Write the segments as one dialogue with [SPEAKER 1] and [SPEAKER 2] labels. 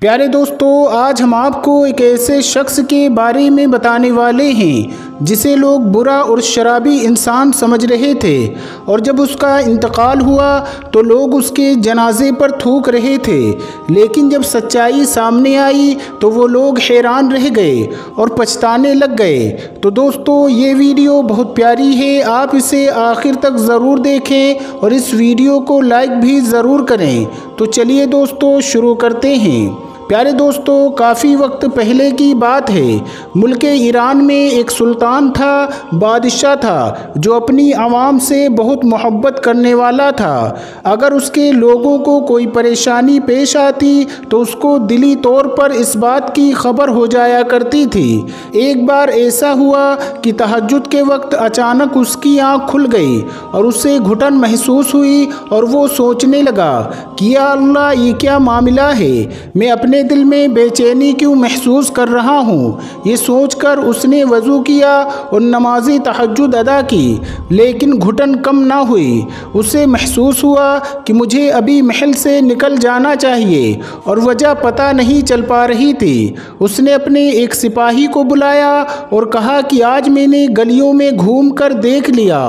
[SPEAKER 1] प्यारे दोस्तों, आज हम आपको एक ऐसे शख्स के बारे में बताने वाले हैं जिसे लोग बुरा और शराबी इंसान समझ रहे थे, और जब उसका इंतकाल हुआ तो लोग उसके जनाजे पर थूक रहे थे। लेकिन जब सच्चाई सामने आई तो वो लोग हैरान रह गए और पछताने लग गए। तो दोस्तों, ये वीडियो बहुत प्यारी है, आप इसे आखिर तक ज़रूर देखें और इस वीडियो को लाइक भी ज़रूर करें। तो चलिए दोस्तों, शुरू करते हैं। प्यारे दोस्तों, काफ़ी वक्त पहले की बात है। मुल्क ईरान में एक सुल्तान था, बादशाह था, जो अपनी आवाम से बहुत मोहब्बत करने वाला था। अगर उसके लोगों को कोई परेशानी पेश आती तो उसको दिली तौर पर इस बात की खबर हो जाया करती थी। एक बार ऐसा हुआ कि तहज्जुद के वक्त अचानक उसकी आँख खुल गई और उसे घुटन महसूस हुई और वो सोचने लगा कि या अल्लाह, ये क्या मामला है, मैं अपने दिल में बेचैनी क्यों महसूस कर रहा हूँ। ये सोचकर उसने वज़ू किया और नमाज़ी तहज्जुद अदा की, लेकिन घुटन कम ना हुई। उसे महसूस हुआ कि मुझे अभी महल से निकल जाना चाहिए और वजह पता नहीं चल पा रही थी। उसने अपने एक सिपाही को बुलाया और कहा कि आज मैंने गलियों में घूम कर देख लिया,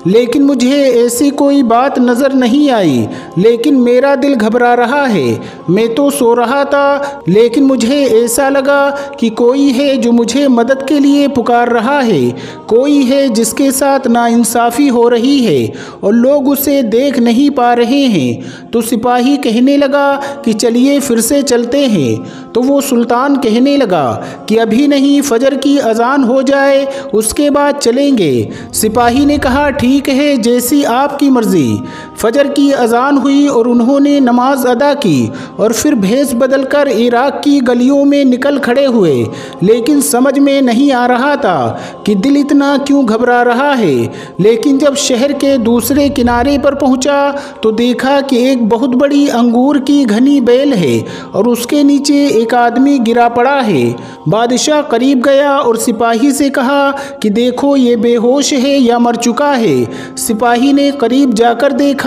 [SPEAKER 1] लेकिन मुझे ऐसी कोई बात नज़र नहीं आई, लेकिन मेरा दिल घबरा रहा है। मैं तो सो रहा था, लेकिन मुझे ऐसा लगा कि कोई है जो मुझे मदद के लिए पुकार रहा है, कोई है जिसके साथ नाइंसाफ़ी हो रही है और लोग उसे देख नहीं पा रहे हैं। तो सिपाही कहने लगा कि चलिए फिर से चलते हैं। तो वो सुल्तान कहने लगा कि अभी नहीं, फजर की अजान हो जाए उसके बाद चलेंगे। सिपाही ने कहा ठीक है, जैसी आपकी मर्ज़ी। फजर की अजान हुई और उन्होंने नमाज अदा की और फिर भेस बदल कर इराक की गलियों में निकल खड़े हुए। लेकिन समझ में नहीं आ रहा था कि दिल इतना क्यों घबरा रहा है। लेकिन जब शहर के दूसरे किनारे पर पहुंचा तो देखा कि एक बहुत बड़ी अंगूर की घनी बेल है और उसके नीचे एक आदमी गिरा पड़ा है। बादशाह करीब गया और सिपाही से कहा कि देखो, ये बेहोश है या मर चुका है। सिपाही ने करीब जाकर देखा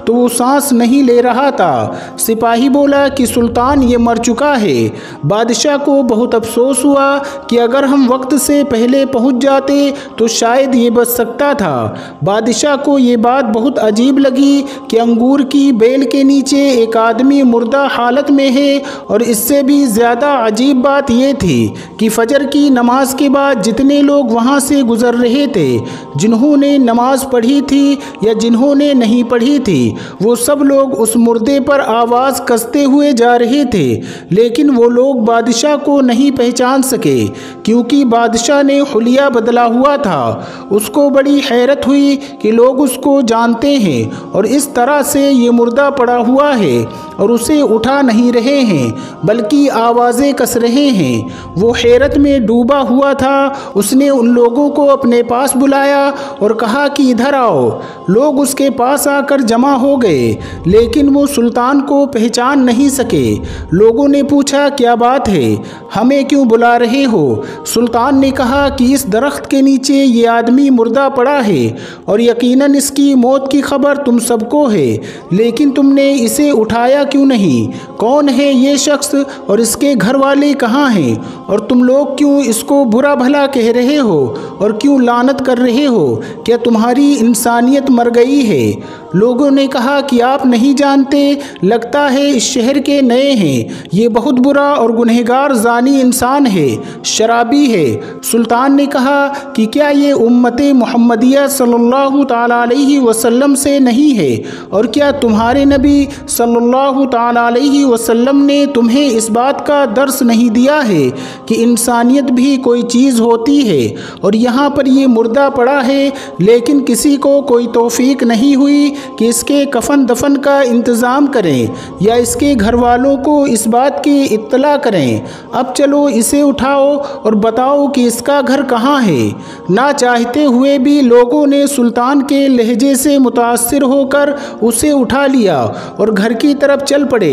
[SPEAKER 1] तो वो सांस नहीं ले रहा था। सिपाही बोला कि सुल्तान, ये मर चुका है। बादशाह को बहुत अफसोस हुआ कि अगर हम वक्त से पहले पहुंच जाते तो शायद ये बच सकता था। बादशाह को ये बात बहुत अजीब लगी कि अंगूर की बेल के नीचे एक आदमी मुर्दा हालत में है, और इससे भी ज़्यादा अजीब बात ये थी कि फजर की नमाज के बाद जितने लोग वहाँ से गुज़र रहे थे, जिन्होंने नमाज पढ़ी थी या जिन्होंने नहीं पढ़ी थी, वो सब लोग उस मुर्दे पर आवाज़ कसते हुए जा रहे थे। लेकिन वो लोग बादशाह को नहीं पहचान सके, क्योंकि बादशाह ने हुलिया बदला हुआ था। उसको बड़ी हैरत हुई कि लोग उसको जानते हैं और इस तरह से ये मुर्दा पड़ा हुआ है और उसे उठा नहीं रहे हैं, बल्कि आवाज़ें कस रहे हैं। वो हैरत में डूबा हुआ था। उसने उन लोगों को अपने पास बुलाया और कहा कि इधर आओ। लोग उसके पास आकर जमा हो गए, लेकिन वो सुल्तान को पहचान नहीं सके। लोगों ने पूछा क्या बात है, हमें क्यों बुला रहे हो? सुल्तान ने कहा कि इस दरख्त के नीचे ये आदमी मुर्दा पड़ा है और यकीनन इसकी मौत की खबर तुम सबको है, लेकिन तुमने इसे उठाया क्यों नहीं? कौन है ये शख्स और इसके घर वाले कहाँ हैं? और तुम लोग क्यों इसको बुरा भला कह रहे हो और क्यों लानत कर रहे हो? क्या तुम्हारी इंसानियत मर गई है? लोगों ने कहा कि आप नहीं जानते, लगता है इस शहर के नए हैं। ये बहुत बुरा और गुनहगार जानी इंसान है, शराबी है। सुल्तान ने कहा कि क्या ये उम्मते मुहम्मदिया सल्लल्लाहु ताला अलैहि वसल्लम से नहीं है? और क्या तुम्हारे नबी सल्लल्लाहु ताला अलैहि वसल्लम ने तुम्हें इस बात का दर्स नहीं दिया है कि इंसानियत भी कोई चीज़ होती है? और यहाँ पर ये मुर्दा पड़ा है, लेकिन किसी को कोई तौफीक नहीं हुई कि इसके कफन दफन का इंतज़ाम करें या इसके घर वालों को इस बात की इत्तला करें। अब चलो इसे उठाओ और बताओ कि इसका घर कहाँ है। ना चाहते हुए भी लोगों ने सुल्तान के लहजे से मुतासिर होकर उसे उठा लिया और घर की तरफ चल पड़े।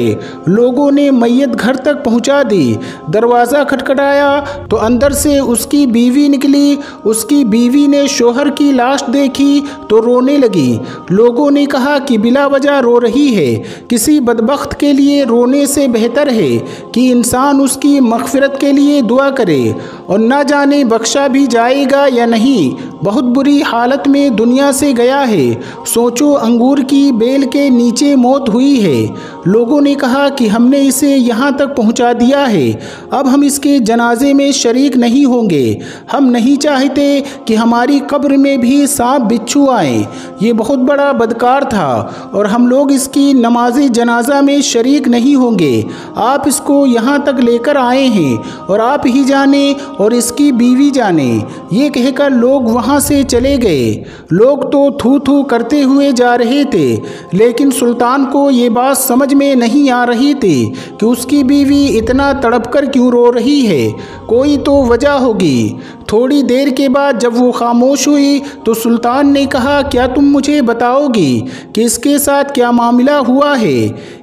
[SPEAKER 1] लोगों ने मैयत घर तक पहुंचा दी। दरवाज़ा खटखटाया तो अंदर से उसकी बीवी निकली। उसकी बीवी ने शोहर की लाश देखी तो रोने लगी। लोगों ने कहा कि बिला वजह रो रही है। किसी बदबख्त के लिए रोने से बेहतर है कि इंसान उसकी मग़फ़िरत के लिए दुआ करे और न जाने बख्शा भी जाएगा या नहीं। बहुत बुरी हालत में दुनिया से गया है। सोचो, अंगूर की बेल के नीचे मौत हुई है। लोगों ने कहा कि हमने इसे यहाँ तक पहुँचा दिया है, अब हम इसके जनाजे में शरीक नहीं होंगे। हम नहीं चाहते कि हमारी कब्र में भी सांप बिच्छू आए। ये बहुत बड़ा बदकार था और हम लोग इसकी नमाज जनाजा में शरीक नहीं होंगे। आप इसको यहाँ तक लेकर आए हैं और आप ही जाने और इसकी बीवी जाने। ये कहकर लोग वहाँ से चले गए। लोग तो थू थू करते हुए जा रहे थे, लेकिन सुल्तान को ये बात समझ में नहीं आ रही थी कि उसकी बीवी इतना तड़पकर क्यों रो रही है। कोई तो वजह होगी। थोड़ी देर के बाद जब वो खामोश हुई तो सुल्तान ने कहा, क्या तुम मुझे बताओगी कि इसके साथ क्या मामला हुआ है?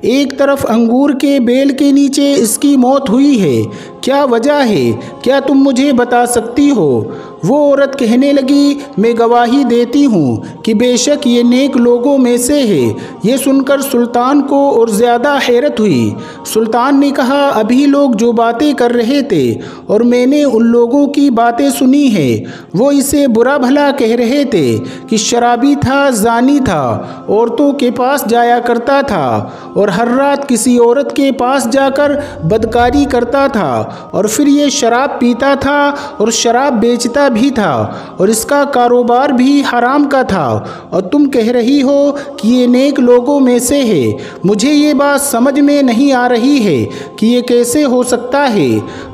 [SPEAKER 1] एक तरफ अंगूर के बेल के नीचे इसकी मौत हुई है, क्या वजह है? क्या तुम मुझे बता सकती हो? वो औरत कहने लगी, मैं गवाही देती हूँ कि बेशक ये नेक लोगों में से है। ये सुनकर सुल्तान को और ज़्यादा हैरत हुई। सुल्तान ने कहा, अभी लोग जो बातें कर रहे थे और मैंने उन लोगों की बातें सुनी है, वो इसे बुरा भला कह रहे थे कि शराबी था, जानी था, औरतों के पास जाया करता था और हर रात किसी औरत के पास जाकर बदकारी करता था और फिर ये शराब पीता था और शराब बेचता भी था और इसका कारोबार भी हराम का था, और तुम कह रही हो कि ये नेक लोगों में से है। मुझे ये बात समझ में नहीं आ रही है कि ये कैसे हो सकता है।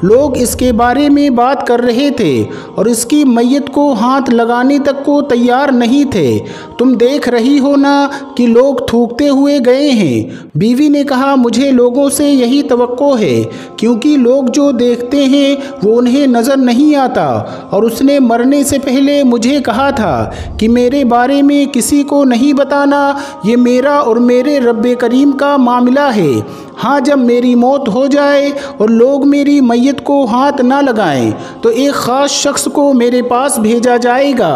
[SPEAKER 1] लोग इसके बारे में बात कर रहे थे और इसकी मैयत को हाथ लगाने तक को तैयार नहीं थे। तुम देख रही हो ना कि लोग थूकते हुए गए हैं। बीवी ने कहा, मुझे लोगों से यही तवक्को है, क्योंकि लोग जो देखते हैं वो उन्हें नज़र नहीं आता, और उसने मरने से पहले मुझे कहा था कि मेरे बारे में किसी को नहीं बताना, ये मेरा और मेरे रब्बे करीम का मामला है। हाँ, जब मेरी मौत हो जाए और लोग मेरी मैयत को हाथ ना लगाएं, तो एक ख़ास शख्स को मेरे पास भेजा जाएगा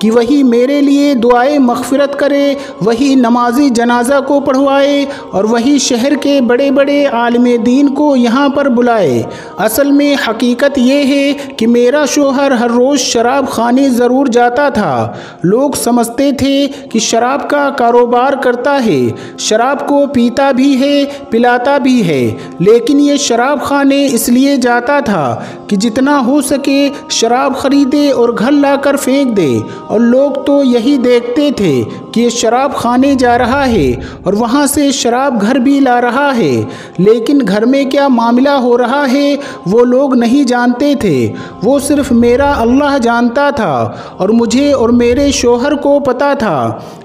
[SPEAKER 1] कि वही मेरे लिए दुआए मग़फ़िरत करे, वही नमाज़ी जनाजा को पढ़वाए और वही शहर के बड़े बड़े आलिम दीन को यहाँ पर बुलाए। असल में हकीकत ये है कि मेरा शोहर हर रोज़ शराब खाने ज़रूर जाता था। लोग समझते थे कि शराब का कारोबार करता है, शराब को पीता भी है, पिलाता भी है, लेकिन ये शराब खाने इसलिए जाता था कि जितना हो सके शराब खरीदे और घर लाकर फेंक दे, और लोग तो यही देखते थे कि ये शराब खाने जा रहा है और वहाँ से शराब घर भी ला रहा है, लेकिन घर में क्या मामला हो रहा है वो लोग नहीं जानते थे। वो सिर्फ मेरा अल्लाह जानता था और मुझे और मेरे शोहर को पता था।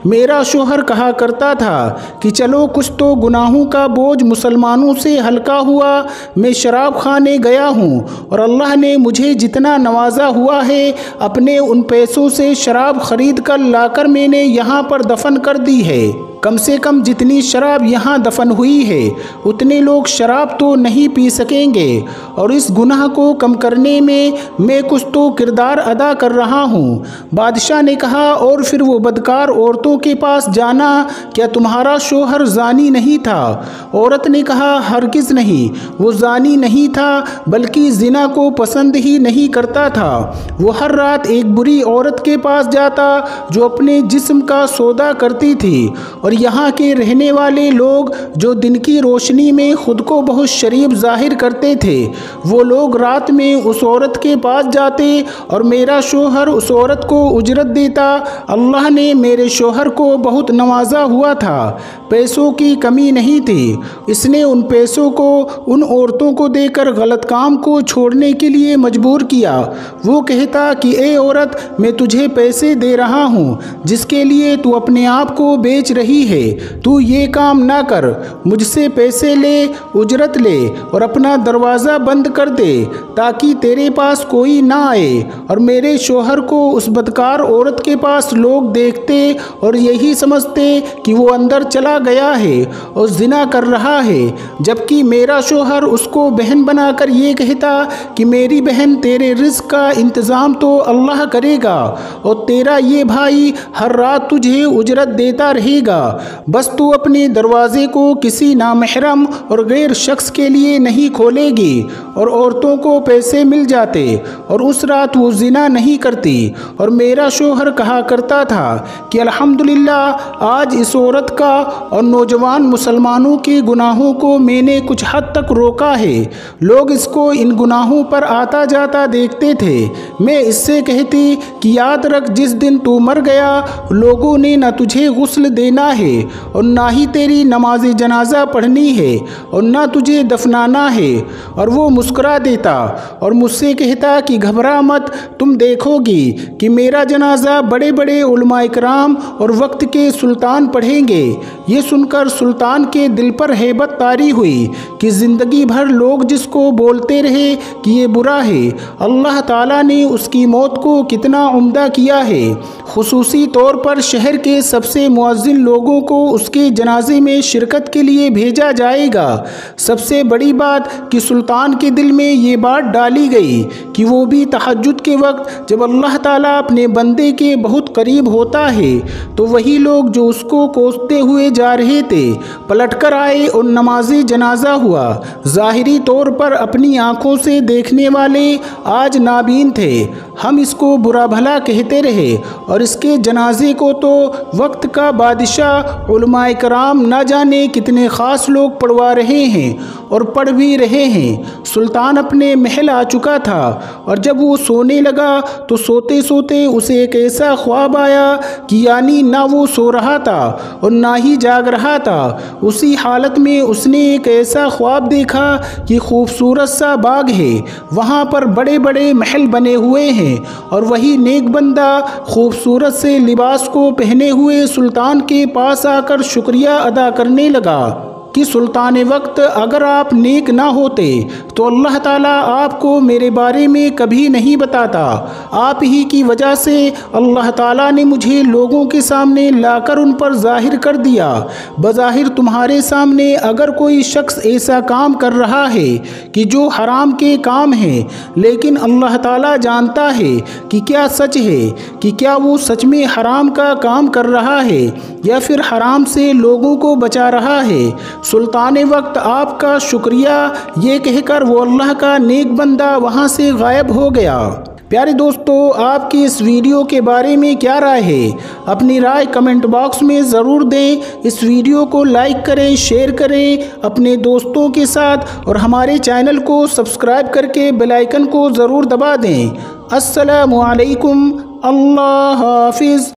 [SPEAKER 1] मेरा शोहर कहा करता था कि चलो कुछ तो गुनाहों का बोझ मुसलमानों से हल्का हुआ। मैं शराब खाने गया हूँ और अल्लाह ने मुझे जितना नवाजा हुआ है, अपने उन पैसों से शराब खरीद कर लाकर मैंने यहाँ पर दफन कर दी है। कम से कम जितनी शराब यहाँ दफन हुई है उतने लोग शराब तो नहीं पी सकेंगे, और इस गुनाह को कम करने में मैं कुछ तो किरदार अदा कर रहा हूँ। बादशाह ने कहा, और फिर वो बदकार औरतों के पास जाना, क्या तुम्हारा शोहर जानी नहीं था? औरत ने कहा, हरगिज़ नहीं, वो जानी नहीं था, बल्कि जिना को पसंद ही नहीं करता था। वो हर रात एक बुरी औरत के पास जाता जो अपने जिस्म का सौदा करती थी, और यहाँ के रहने वाले लोग जो दिन की रोशनी में ख़ुद को बहुत शरीफ जाहिर करते थे, वो लोग रात में उस औरत के पास जाते और मेरा शोहर उस औरत को उजरत देता। अल्लाह ने मेरे शोहर को बहुत नवाजा हुआ था, पैसों की कमी नहीं थी। इसने उन पैसों को उन औरतों को देकर गलत काम को छोड़ने के लिए मजबूर किया। वो कहता कि ए औरत, मैं तुझे पैसे दे रहा हूँ जिसके लिए तू अपने आप को बेच रही यही है, तू ये काम ना कर, मुझसे पैसे ले, उजरत ले और अपना दरवाज़ा बंद कर दे ताकि तेरे पास कोई ना आए और मेरे शोहर को उस बदकार औरत के पास लोग देखते और यही समझते कि वो अंदर चला गया है और जिना कर रहा है, जबकि मेरा शोहर उसको बहन बनाकर ये कहता कि मेरी बहन तेरे रिज़्क़ का इंतज़ाम तो अल्लाह करेगा और तेरा ये भाई हर रात तुझे उजरत देता रहेगा, बस तू अपने दरवाज़े को किसी नामहरम और गैर शख्स के लिए नहीं खोलेगी। और औरतों को पैसे मिल जाते और उस रात वो जिना नहीं करती। और मेरा शोहर कहा करता था कि अल्हम्दुलिल्लाह आज इस औरत का और नौजवान मुसलमानों के गुनाहों को मैंने कुछ हद तक रोका है। लोग इसको इन गुनाहों पर आता जाता देखते थे। मैं इससे कहती कि याद रख, जिस दिन तू मर गया लोगों ने न तुझे गुस्ल देना है और ना ही तेरी नमाज जनाजा पढ़नी है और ना तुझे दफनाना है। और वो मुस्कुरा देता और मुझसे कहता कि घबरा मत, तुम देखोगी कि मेरा जनाजा बड़े बड़े उलमा इकराम और वक्त के सुल्तान पढ़ेंगे। ये सुनकर सुल्तान के दिल पर हैबत तारी हुई कि ज़िंदगी भर लोग जिसको बोलते रहे कि ये बुरा है, अल्लाह ताला ने उसकी मौत को कितना उम्दा किया है। खुसूसी तौर पर शहर के सबसे मुअज्जिन लोगों को उसके जनाजे में शिरकत के लिए भेजा जाएगा। सबसे बड़ी बात कि सुल्तान के दिल में ये बात डाली गई कि वो भी तहज्जुद के वक्त जब अल्लाह ताला अपने बंदे के बहुत करीब होता है तो वही लोग जो उसको कोसते हुए जा रहे थे पलटकर आए और नमाज़े जनाजा हुआ। ज़ाहिरी तौर पर अपनी आँखों से देखने वाले आज नाबीन थे। हम इसको बुरा भला कहते रहे और इसके जनाजे को तो वक्त का बादशाह उलमाए कराम ना जाने कितने ख़ास लोग पढ़वा रहे हैं और पढ़ भी रहे हैं। सुल्तान अपने महल आ चुका था और जब वो सोने लगा तो सोते सोते उसे एक ऐसा ख्वाब आया कि यानी ना वो सो रहा था और ना ही जाग रहा था। उसी हालत में उसने एक ऐसा ख्वाब देखा कि खूबसूरत सा बाग है, वहाँ पर बड़े बड़े महल बने हुए हैं और वही नेक बंदा खूबसूरत से लिबास को पहने हुए सुल्तान के पास आकर शुक्रिया अदा करने लगा कि सुल्तान वक्त, अगर आप नेक ना होते तो अल्लाह ताला आपको मेरे बारे में कभी नहीं बताता। आप ही की वजह से अल्लाह ताला ने मुझे लोगों के सामने लाकर उन पर जाहिर कर दिया। बज़ाहिर तुम्हारे सामने अगर कोई शख्स ऐसा काम कर रहा है कि जो हराम के काम है, लेकिन अल्लाह ताला जानता है कि क्या सच है, कि क्या वो सच में हराम का काम कर रहा है या फिर हराम से लोगों को बचा रहा है। सुल्तान वक्त आपका शुक्रिया ये कहकर वो अल्लाह का नेक बंदा वहाँ से गायब हो गया। प्यारे दोस्तों, आपकी इस वीडियो के बारे में क्या राय है? अपनी राय कमेंट बॉक्स में ज़रूर दें। इस वीडियो को लाइक करें, शेयर करें अपने दोस्तों के साथ और हमारे चैनल को सब्सक्राइब करके बेल आइकन को ज़रूर दबा दें। अस्सलामु अलैकुम, अल्लाह हाफिज़।